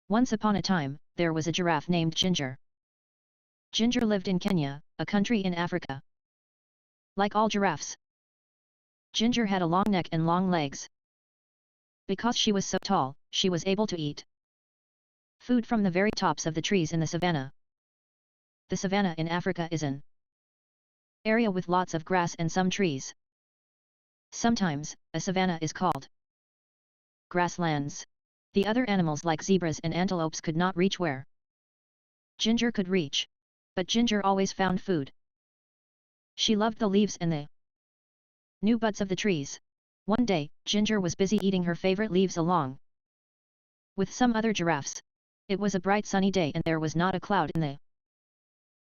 Once upon a time, there was a giraffe named Ginger. Ginger lived in Kenya, a country in Africa. Like all giraffes, Ginger had a long neck and long legs. Because she was so tall, she was able to eat food from the very tops of the trees in the savannah. The savannah in Africa is an area with lots of grass and some trees. Sometimes, a savannah is called grasslands. The other animals like zebras and antelopes could not reach where Ginger could reach. But Ginger always found food. She loved the leaves and the new buds of the trees. One day, Ginger was busy eating her favorite leaves along with some other giraffes. It was a bright sunny day and there was not a cloud in the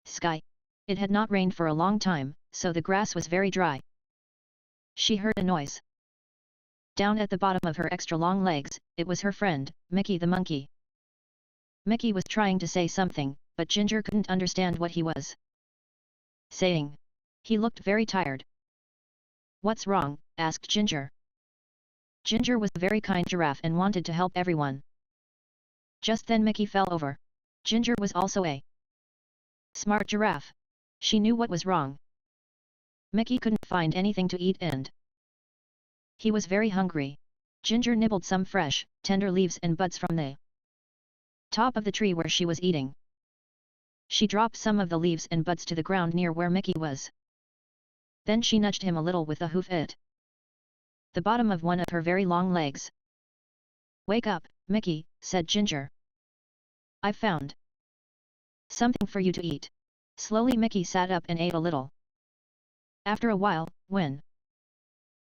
sky. It had not rained for a long time, so the grass was very dry. She heard a noise. Down at the bottom of her extra long legs, it was her friend, Mickey the monkey. Mickey was trying to say something, but Ginger couldn't understand what he was saying. He looked very tired. "What's wrong?" asked Ginger. Ginger was a very kind giraffe and wanted to help everyone. Just then Mickey fell over. Ginger was also a smart giraffe. She knew what was wrong. Mickey couldn't find anything to eat and he was very hungry. Ginger nibbled some fresh, tender leaves and buds from the top of the tree where she was eating. She dropped some of the leaves and buds to the ground near where Mickey was. Then she nudged him a little with a hoof at the bottom of one of her very long legs. "Wake up, Mickey," said Ginger. "I've found something for you to eat." Slowly Mickey sat up and ate a little. After a while, when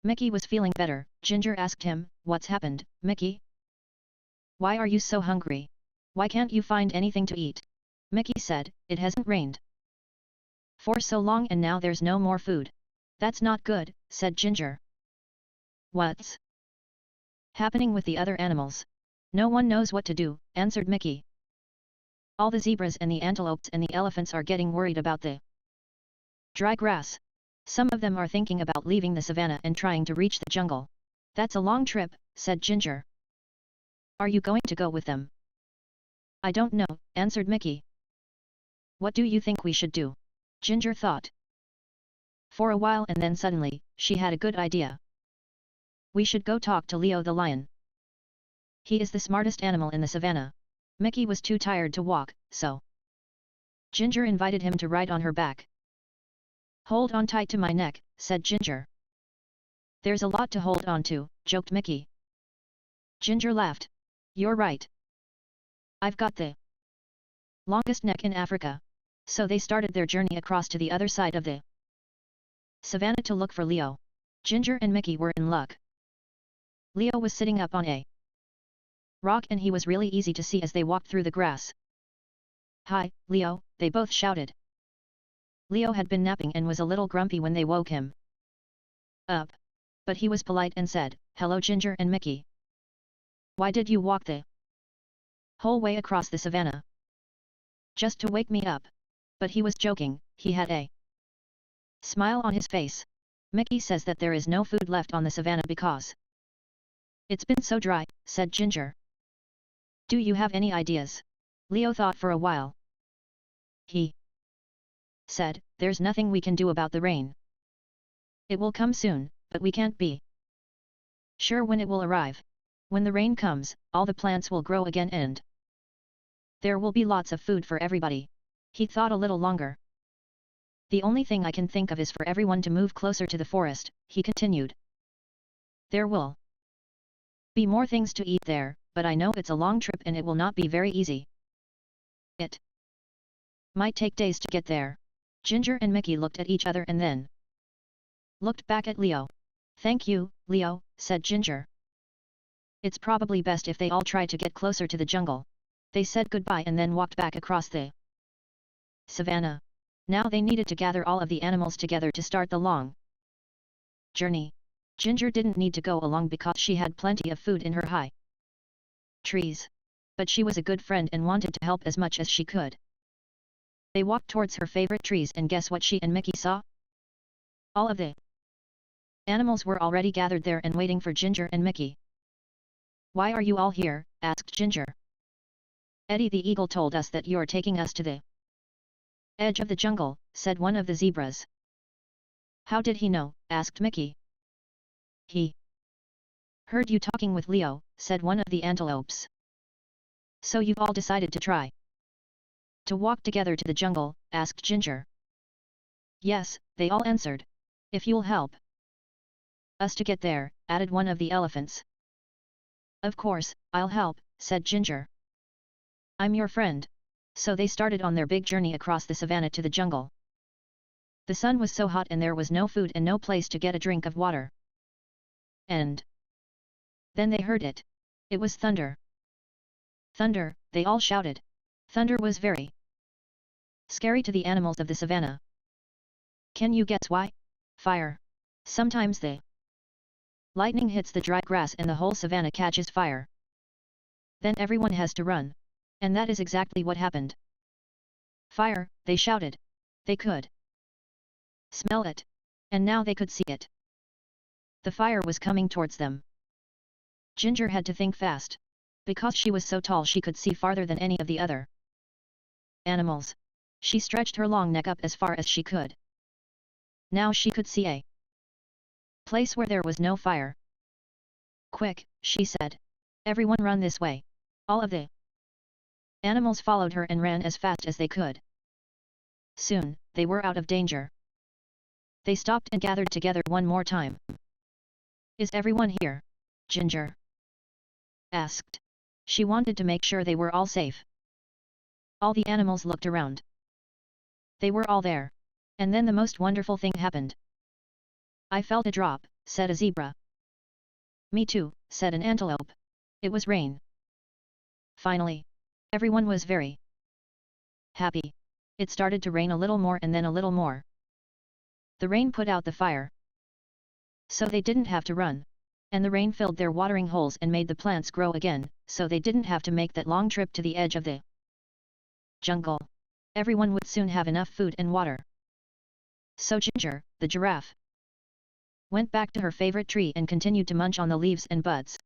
Mickey was feeling better, Ginger asked him, "What's happened, Mickey? Why are you so hungry? Why can't you find anything to eat?" Mickey said, "It hasn't rained for so long and now there's no more food." "That's not good," said Ginger. "What's happening with the other animals? No one knows what to do," answered Mickey. "All the zebras and the antelopes and the elephants are getting worried about the dry grass. Some of them are thinking about leaving the savannah and trying to reach the jungle." "That's a long trip," said Ginger. "Are you going to go with them?" "I don't know," answered Mickey. "What do you think we should do?" Ginger thought for a while and then suddenly, she had a good idea. "We should go talk to Leo the lion. He is the smartest animal in the savannah." Mickey was too tired to walk, so Ginger invited him to ride on her back. "Hold on tight to my neck," said Ginger. "There's a lot to hold on to," joked Mickey. Ginger laughed. "You're right. I've got the longest neck in Africa." So they started their journey across to the other side of the savannah to look for Leo. Ginger and Mickey were in luck. Leo was sitting up on a rock and he was really easy to see as they walked through the grass. "Hi, Leo," they both shouted. Leo had been napping and was a little grumpy when they woke him up. But he was polite and said, "Hello Ginger and Mickey. Why did you walk the whole way across the savannah? Just to wake me up?" But he was joking, he had a smile on his face. "Mickey says that there is no food left on the savannah because it's been so dry," said Ginger. "Do you have any ideas?" Leo thought for a while. He said, "There's nothing we can do about the rain. It will come soon, but we can't be sure when it will arrive. When the rain comes, all the plants will grow again and there will be lots of food for everybody." He thought a little longer. "The only thing I can think of is for everyone to move closer to the forest," he continued. "There will be more things to eat there, but I know it's a long trip and it will not be very easy. It might take days to get there." Ginger and Mickey looked at each other and then looked back at Leo. "Thank you, Leo," said Ginger. "It's probably best if they all try to get closer to the jungle." They said goodbye and then walked back across the savannah. Now they needed to gather all of the animals together to start the long journey. Ginger didn't need to go along because she had plenty of food in her high trees. But she was a good friend and wanted to help as much as she could. They walked towards her favorite trees and guess what she and Mickey saw? All of the animals were already gathered there and waiting for Ginger and Mickey. "Why are you all here?" asked Ginger. Eddie the eagle told us that you're taking us to the edge of the jungle, said one of the zebras. How did he know? Asked Mickey. He heard you talking with Leo, said one of the antelopes. So you've all decided to try to walk together to the jungle? Asked Ginger. Yes, they all answered. If you'll help us to get there, added one of the elephants. Of course, I'll help, said Ginger. I'm your friend. So they started on their big journey across the savannah to the jungle. The sun was so hot and there was no food and no place to get a drink of water. And then they heard it. It was thunder. Thunder, they all shouted. Thunder was very scary to the animals of the savannah. Can you guess why? Fire. Sometimes the lightning hits the dry grass and the whole savannah catches fire. Then everyone has to run. And that is exactly what happened. Fire, they shouted. They could smell it. And now they could see it. The fire was coming towards them. Ginger had to think fast. Because she was so tall she could see farther than any of the other animals. She stretched her long neck up as far as she could. Now she could see a place where there was no fire. Quick, she said. Everyone run this way. All of the animals followed her and ran as fast as they could. Soon, they were out of danger. They stopped and gathered together one more time. Is everyone here? Ginger asked. She wanted to make sure they were all safe. All the animals looked around. They were all there. And then the most wonderful thing happened. I felt a drop, said a zebra. Me too, said an antelope. It was rain. Finally. Everyone was very happy. It started to rain a little more and then a little more. The rain put out the fire. So they didn't have to run. And the rain filled their watering holes and made the plants grow again, so they didn't have to make that long trip to the edge of the jungle. Everyone would soon have enough food and water. So Ginger, the giraffe, went back to her favorite tree and continued to munch on the leaves and buds.